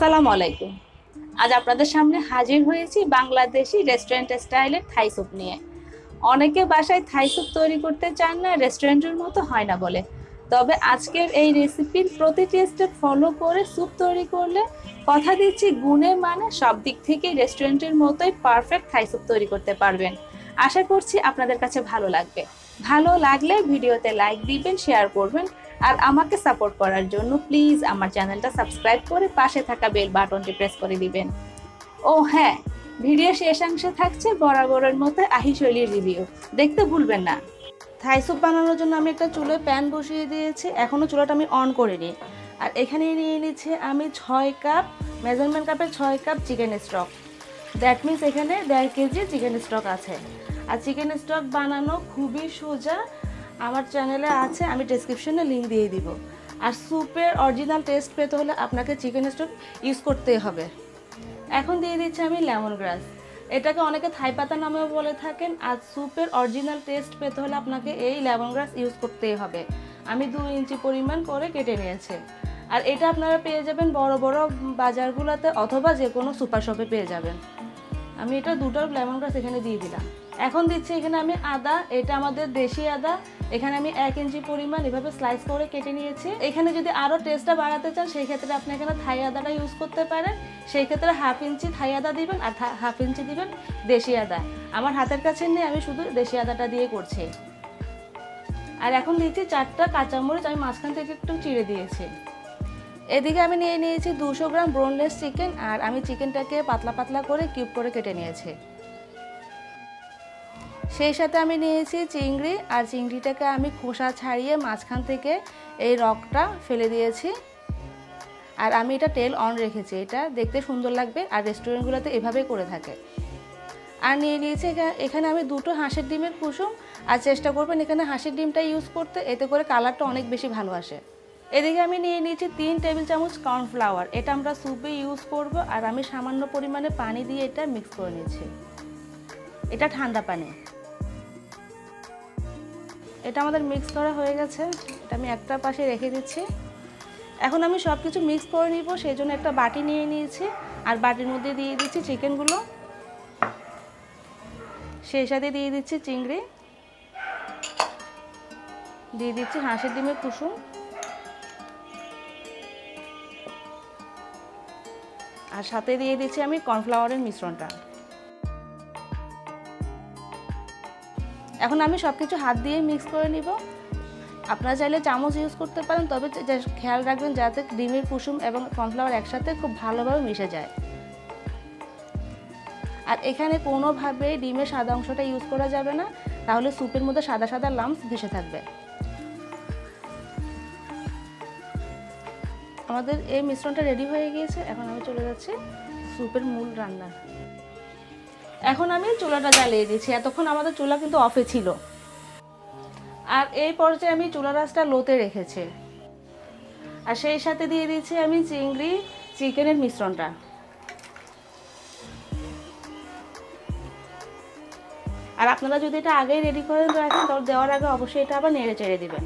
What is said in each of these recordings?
আসসালামু আলাইকুম। আজ আপনাদের সামনে হাজির হয়েছি বাংলাদেশি রেস্টুরেন্ট স্টাইলের থাই স্যুপ নিয়ে। অনেকে বাসায় থাই স্যুপ তৈরি করতে চান না, রেস্টুরেন্টের মতো হয় না বলে। তবে আজকের এই রেসিপির প্রতিটি স্টেপ ফলো করে স্যুপ তৈরি করলে কথা দিচ্ছি গুণে মানে সব দিক থেকেই রেস্টুরেন্টের মতোই পারফেক্ট থাই স্যুপ তৈরি করতে পারবেন। আশা করছি আপনাদের কাছে ভালো লাগবে। ভালো লাগলে ভিডিওতে লাইক দিবেন, শেয়ার করবেন, আর আমাকে সাপোর্ট করার জন্য প্লিজ আমার চ্যানেলটা সাবস্ক্রাইব করে পাশে থাকা বেল বাটনটি প্রেস করে দিবেন। ও হ্যাঁ, ভিডিও শেষাংশে থাকছে বরাবরের মতো আহি শৈলীর রিভিউ, দেখতে ভুলবেন না। থাই স্যুপ বানানোর জন্য আমি একটা চুলোয় প্যান বসিয়ে দিয়েছি, এখনও চুলাটা আমি অন করিনি। আর এখানে নিয়ে নিচ্ছি আমি 6 কাপ, মেজারমেন্ট কাপের 6 cup chicken stock. That means এখানে 1.5 কেজি চিকেন স্টক আছে। আর চিকেন স্টক বানানো খুবই সোজা, আমার চ্যানেলে আছে, আমি ডেসক্রিপশনে লিঙ্ক দিয়ে দিব। আর স্যুপের অরিজিনাল টেস্ট পেতে হলে আপনাকে চিকেন স্টক ইউজ করতেই হবে। এখন দিয়ে দিচ্ছি আমি লেমন গ্রাস, এটাকে অনেকে থাই পাতা নামেও বলে থাকেন। আর স্যুপের অরিজিনাল টেস্ট পেতে হলে আপনাকে এই লেমন গ্রাস ইউজ করতেই হবে। আমি 2 ইঞ্চি পরিমাণ করে কেটে নিয়েছি। আর এটা আপনারা পেয়ে যাবেন বড় বড় বাজারগুলোতে অথবা যে কোনো সুপার শপে পেয়ে যাবেন। আমি এটা 2টা লেমন গ্রাস এখানে দিয়ে দিলাম। এখন দিচ্ছি এখানে আমি আদা, এটা আমাদের দেশি আদা, এখানে আমি 1 ইঞ্চি পরিমাণ এভাবে স্লাইস করে কেটে নিয়েছি। এখানে যদি আরও টেস্টটা বাড়াতে চান সেই ক্ষেত্রে আপনি এখানে থাই আদাটা ইউজ করতে পারেন। সেই ক্ষেত্রে 1/2 ইঞ্চি থাই আদা দিবেন আর 1/2 ইঞ্চি দিবেন দেশি আদা। আমার হাতের কাছে নেই, আমি শুধু দেশি আদাটা দিয়ে করছি। আর এখন দিচ্ছি 4টা কাঁচামরিচ, আমি মাঝখান থেকে একটু চিড়ে দিয়েছি। এদিকে আমি নিয়ে নিয়েছি 200 গ্রাম বোনলেস চিকেন, আর আমি চিকেনটাকে পাতলা পাতলা করে কিউব করে কেটে নিয়েছি। সেই সাথে আমি নিয়েছি চিংড়ি, আর চিংড়িটাকে আমি খোসা ছাড়িয়ে মাঝখান থেকে এই রকটা ফেলে দিয়েছি। আর আমি এটা তেল অন রেখেছি, এটা দেখতে সুন্দর লাগবে, আর রেস্টুরেন্টগুলোতে এভাবেই করে থাকে। আর নিয়ে নিয়েছি এখানে আমি 2টো হাঁসের ডিমের কুসুম, আর চেষ্টা করবেন এখানে হাঁসের ডিমটা ইউজ করতে, এতে করে কালারটা অনেক বেশি ভালো আসে। এদিকে আমি নিয়ে নিয়েছি 3 টেবিল চামচ কর্নফ্লাওয়ার, এটা আমরা স্যুপে ইউজ করব। আর আমি সামান্য পরিমাণে পানি দিয়ে এটা মিক্স করে নিয়েছি, এটা ঠান্ডা পানি। এটা আমাদের মিক্স করা হয়ে গেছে, এটা আমি একটা পাশে রেখে দিচ্ছি। এখন আমি সব কিছু মিক্স করে নিব, সেই জন্য একটা বাটি নিয়ে নিয়েছি। আর বাটির মধ্যে দিয়ে দিচ্ছি চিকেনগুলো, সেই সাথে দিয়ে দিচ্ছি চিংড়ি, দিয়ে দিচ্ছি হাঁসের ডিমের কুসুম, আর সাথে দিয়ে দিচ্ছি আমি কর্নফ্লাওয়ারের মিশ্রণটা। এখন আমি সব কিছু হাত দিয়ে মিক্স করে নিব। আপনারা চাইলে চামচ ইউজ করতে পারেন, তবে খেয়াল রাখবেন যাতে ডিমের কুসুম এবং কর্নফ্লাওয়ার একসাথে খুব ভালোভাবে মিশে যায়। আর এখানে কোনোভাবেই ডিমের সাদা অংশটা ইউজ করা যাবে না, তাহলে স্যুপের মধ্যে সাদা সাদা লাম্পস ভেসে থাকবে। আমাদের এই মিশ্রণটা রেডি হয়ে গিয়েছে, এখন আমি চলে যাচ্ছি স্যুপের মূল রান্না। এখন আমি চুলাটা জ্বালিয়ে দিচ্ছি, এতক্ষণ আমাদের চুলা কিন্তু অফে ছিল। আর এই পর্যায়ে আমি চুলা রাসটা লোতে রেখেছি। আর সেই সাথে দিয়ে দিচ্ছি আমি চিংড়ি চিকেনের মিশ্রণটা। আর আপনারা যদি এটা আগেই রেডি করে রাখেন, তাহলে দেওয়ার আগে অবশ্যই এটা আবার নেড়ে চেড়ে দিবেন।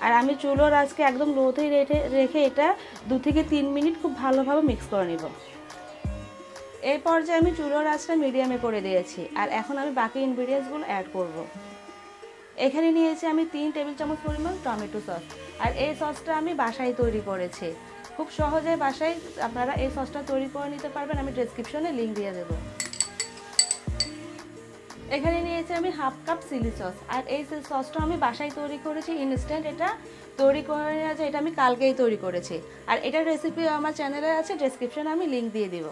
আর আমি চুলোর আজকে একদম লোতেই রেখে এটা 2 থেকে 3 মিনিট খুব ভালোভাবে মিক্স করে নিব। এই পর্যায়ে আমি চুলোর আঁচটা মিডিয়ামে করে দিয়েছি। আর এখন আমি বাকি ইনগ্রিডিয়েন্টসগুলো অ্যাড করব। এখানে নিয়েছি আমি 3 টেবিল চামচ পরিমাণ টমেটো সস, আর এই সসটা আমি বাসায় তৈরি করেছি। খুব সহজে বাসায় আপনারা এই সসটা তৈরি করে নিতে পারবেন, আমি ডেসক্রিপশনে লিঙ্ক দিয়ে দেবো। এখানে নিয়েছি আমি 1/2 কাপ চিলি সস, আর এই সসটা আমি বাসায় তৈরি করেছি ইনস্ট্যান্ট, এটা তৈরি করে আছে, এটা আমি কালকেই তৈরি করেছি। আর এটার রেসিপি আমার চ্যানেলে আছে, ডেসক্রিপশনে আমি লিঙ্ক দিয়ে দিব।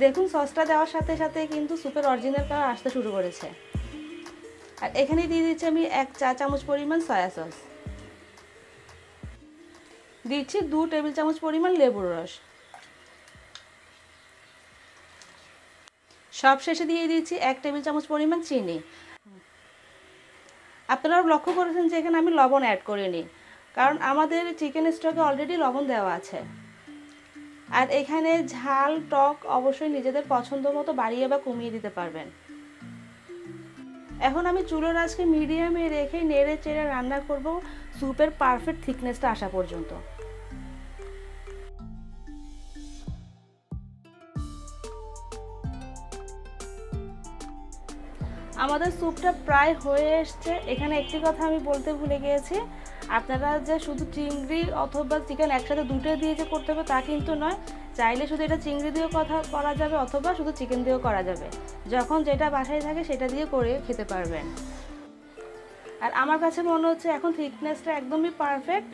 দেখুন সসটা দেওয়ার সাথে সাথে কিন্তু স্যুপের অরিজিনাল কালার আসতে শুরু করেছে। আর এখানে দিয়ে দিচ্ছি আমি 1 চা চামচ পরিমাণ সয়া সস, দিচ্ছি 2 টেবিল চামচ পরিমাণ লেবুর রস, সব শেষে দিয়ে দিচ্ছি 1 টেবিল চামচ পরিমাণ চিনি। আপনারা লক্ষ্য করেছেন যে এখানে আমি লবণ অ্যাড করিনি, কারণ আমাদের চিকেন স্টকে অলরেডি লবণ দেওয়া আছে। আর এখানে ঝাল টক অবশ্যই নিজেদের পছন্দ মতো বাড়িয়ে বা কমিয়ে দিতে পারবেন। এখন আমি চুলোর আজকে মিডিয়ামে রেখে নেড়ে চেড়ে রান্না করব স্যুপের পারফেক্ট থিকনেসটা আসা পর্যন্ত। আমাদের স্যুপটা প্রায় হয়ে এসছে। এখানে একটি কথা আমি বলতে ভুলে গিয়েছি, আপনারা যে শুধু চিংড়ি অথবা চিকেন একসাথে দুটো দিয়ে যে করতে হবে তা কিন্তু নয়। চাইলে শুধু এটা চিংড়ি দিয়েও করা যাবে অথবা শুধু চিকেন দিয়েও করা যাবে। যখন যেটা বাসায় থাকে সেটা দিয়ে করে খেতে পারবেন। আর আমার কাছে মনে হচ্ছে এখন থিকনেসটা একদমই পারফেক্ট।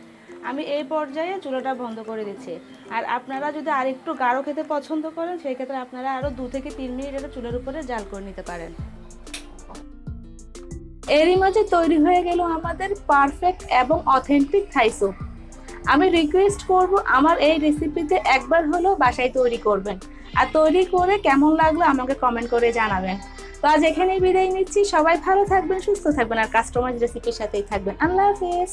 আমি এই পর্যায়ে চুলাটা বন্ধ করে দিচ্ছি। আর আপনারা যদি আরেকটু গাঢ় খেতে পছন্দ করেন সেই ক্ষেত্রে আপনারা আরও 2 থেকে 3 মিনিট এটা চুলার উপরে জাল করে নিতে পারেন। এরই মাঝে তৈরি হয়ে গেল আমাদের পারফেক্ট এবং অথেন্টিক থাই স্যুপ। আমি রিকোয়েস্ট করব আমার এই রেসিপিতে একবার হলেও বাসায় তৈরি করবেন, আর তৈরি করে কেমন লাগলো আমাকে কমেন্ট করে জানাবেন। তো আজ এখানেই বিদায় নিচ্ছি। সবাই ভালো থাকবেন, সুস্থ থাকবেন, আর কাস্টমাইজ রেসিপির সাথেই থাকবেন। আল্লাহ হাফেজ।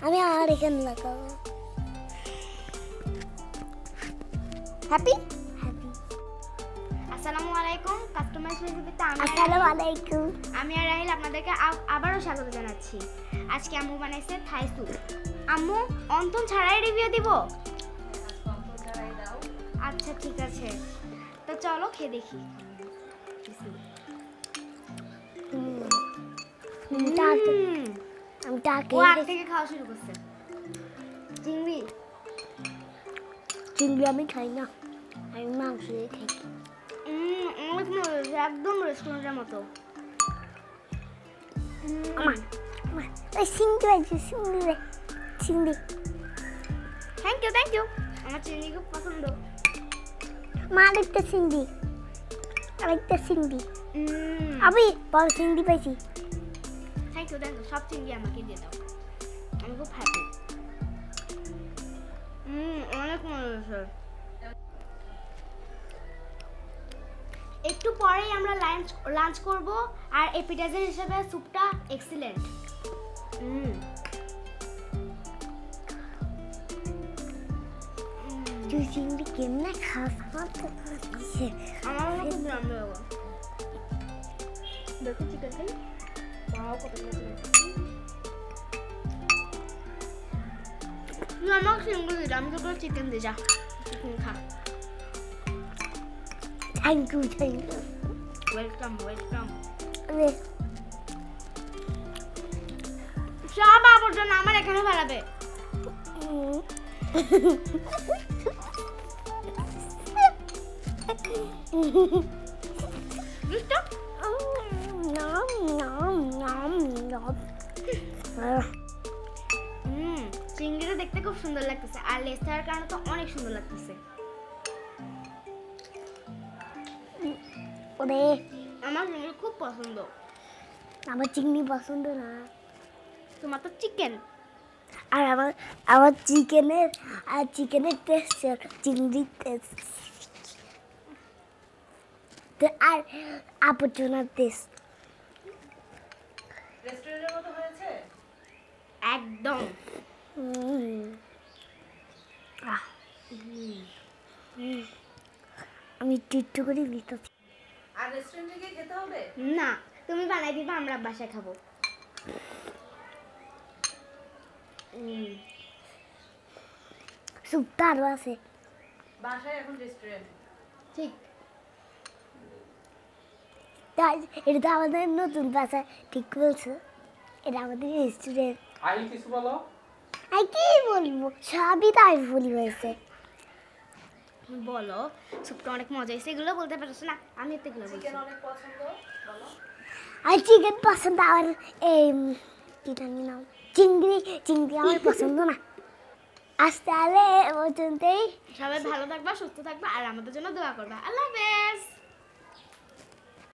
আমি আর এখানে লাগাবো। Happy happy. আসসালামু আলাইকুম। কাস্টমাইজ রেসিপিতে আসসালামু আলাইকুম। আমি আর রাহিল আপনাদেরকে আবারও স্বাগত জানাচ্ছি। আজকে আম্মু বানাইছে থাই স্যুপ। আম্মু অন্তন ছাড়াই রিভিউ দিব? আচ্ছা ঠিক আছে, তো চলো খেয়ে দেখি। আমি টাকে ও আগ থেকে খাওয়া শুরু করছে। চিংড়ি চিংড়ি আমি খাই না, আমি মাংস দিয়ে খাই। অনেক মজা হয়েছে, একদম রেস্টুরেন্টের মতো। ওই চিংড়ি আছে, চিংড়ি। Thank you. আমার চিংড়ি খুব পছন্দ। মা আরেকটা চিংড়ি, আমি বড় চিংড়ি পাইছি। Thank you. সব চিংড়ি আমাকে দিয়ে দাও, আমি খুব হ্যাপি। অনেক মজা হয়েছে। একটু পরেই আমরা লাঞ্চ করব, আর এপিটাইজার হিসেবে স্যুপটা এক্সিলেন্ট। তুই চিংড়ি কেমনে খাস? আমার খুব রান্না লাগা। দেখো চিকেন খাই। ওয়াও, কত মজা হয়েছে। আমার চিংড়ি দিই, আমি তোকে চিকেন দিই। যা চিকেন খা। Thank you. ওয়েলকাম। আরে সব আবর্জনা আমার এখানে ফেলাবে। চিংড়িটা দেখতে খুব সুন্দর লাগতেছে, আর লেজ থাকার কারণে তো অনেক সুন্দর লাগতেছে। আমার চিংড়ি খুব পছন্দ। আমার চিংড়ি পছন্দ না। তোমার তো চিকেন। আর আমার চিকেনের টেস্ট চিংড়ির টেস্ট আর আবর্জনার টেস্ট। রেস্টুরেন্টের মতো হয়েছে একদম। আমি একটু করে নিতেছি। আর রেস্টুরেন্টে গিয়ে খেতে হবে না, তুমি বানাই দিবা, আমরা বাসায় খাবো। স্যুপটা আরো আছে বাসায়, এখন রেস্টুরেন্ট। ঠিক। এটা তো আমাদের নতুন বাসা। ঠিক বলছো, এটা আমাদের রেস্টুরেন্ট। কিছু বলো। কি বলবো, সবই তাই বলি হয়েছে। বলো, স্যুপটা অনেক মজা হয়েছে, এগুলো বলতে পারছো না? আমি এতে এগুলো বলছি। চিকেন অনেক পছন্দ, বলো। আর চিকেন পছন্দ, আর এই কি জানি নাম, চিংড়ি আমার পছন্দ না। আজ তাহলে পর্যন্তই। সবাই ভালো থাকবা, সুস্থ থাকবা, আর আমাদের জন্য দোয়া করবা। আল্লাহ হাফেজ।